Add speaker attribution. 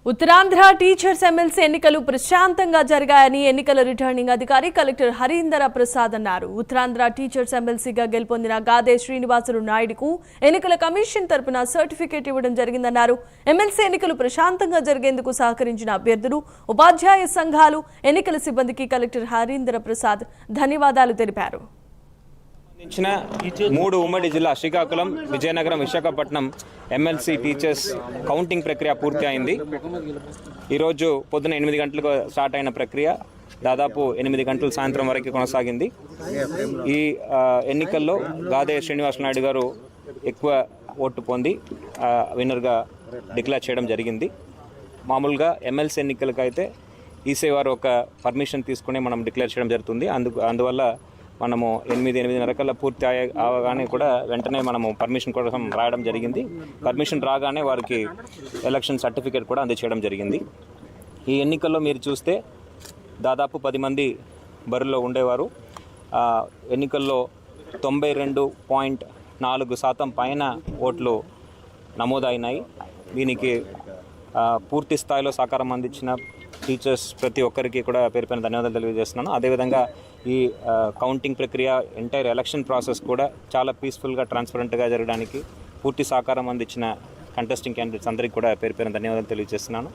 Speaker 1: Uttarandhra teachers MLC ఎన్నికలు ప్రశాంతంగా జరిగాయని ఎన్నికల రిటర్నింగ్ అధికారి కలెక్టర్ హరీందర్ ప్రసాద్ అన్నారు. ఉత్తరాంధ్ర టీచర్స్ ఎమ్మెల్సీగా గెలుపొందిన గాదే శ్రీనివాసులు నాయుడుకు ఎన్నికల కమిషన్ తరపున సర్టిఫికేట్ ఇవ్వడం జరిగిందన్నారు. ఎమ్మెల్సీ ఎన్నికలు ప్రశాంతంగా జరిగేందుకు సహకరించిన అభ్యర్థులు, ఉపాధ్యాయ సంఘాలు, ఎన్నికల సిబ్బందికి కలెక్టర్ హరీందర్ ప్రసాద్ ధన్యవాదాలు తెలిపారు.
Speaker 2: మూడు ఉమ్మడి జిల్లా Srikakulam, Vizianagaram, Visakhapatnam MLC teachers counting ప్రక్రియ పూర్తి అయింది. ఈరోజు పొద్దున 8 గంటలకు స్టార్ట్ అయిన ప్రక్రియ దాదాపు 8 గంటలు సాయంత్రం వరకు కొనసాగింది. ఈ ఎన్నికల్లో గాదే శ్రీనివాస్ నాయుడు గారు ఎక్కువ ఓటు పొంది విన్నర్గా డిక్లేర్ చేయడం జరిగింది. మామూలుగా ఎమ్మెల్సీ ఎన్నికలకైతే ఈసీ వారు ఒక పర్మిషన్ తీసుకుని మనం డిక్లేర్ చేయడం జరుగుతుంది. అందువల్ల మనము 8:30 కల్లా పూర్తి అవగానే కూడా వెంటనే మనము పర్మిషన్ కోసం రాయడం జరిగింది. పర్మిషన్ రాగానే వారికి ఎలక్షన్ సర్టిఫికేట్ కూడా అందజేయడం జరిగింది. ఈ ఎన్నికల్లో మీరు చూస్తే దాదాపు 10 మంది బరిలో ఉండేవారు. ఎన్నికల్లో 92.4% పైన ఓట్లు నమోదైనాయి. దీనికి పూర్తి స్థాయిలో సహకారం అందించిన టీచర్స్ ప్రతి ఒక్కరికి కూడా పేరు పైన ధన్యవాదాలు తెలియజేస్తున్నాను. అదేవిధంగా ఈ కౌంటింగ్ ప్రక్రియ, ఎంటైర్ ఎలక్షన్ ప్రాసెస్ కూడా చాలా పీస్ఫుల్గా, ట్రాన్స్పరెంట్గా జరగడానికి పూర్తి సహకారం అందించిన కంటెస్టింగ్ క్యాండిడేట్స్ అందరికీ కూడా పేరు పైన ధన్యవాదాలు తెలియజేస్తున్నాను.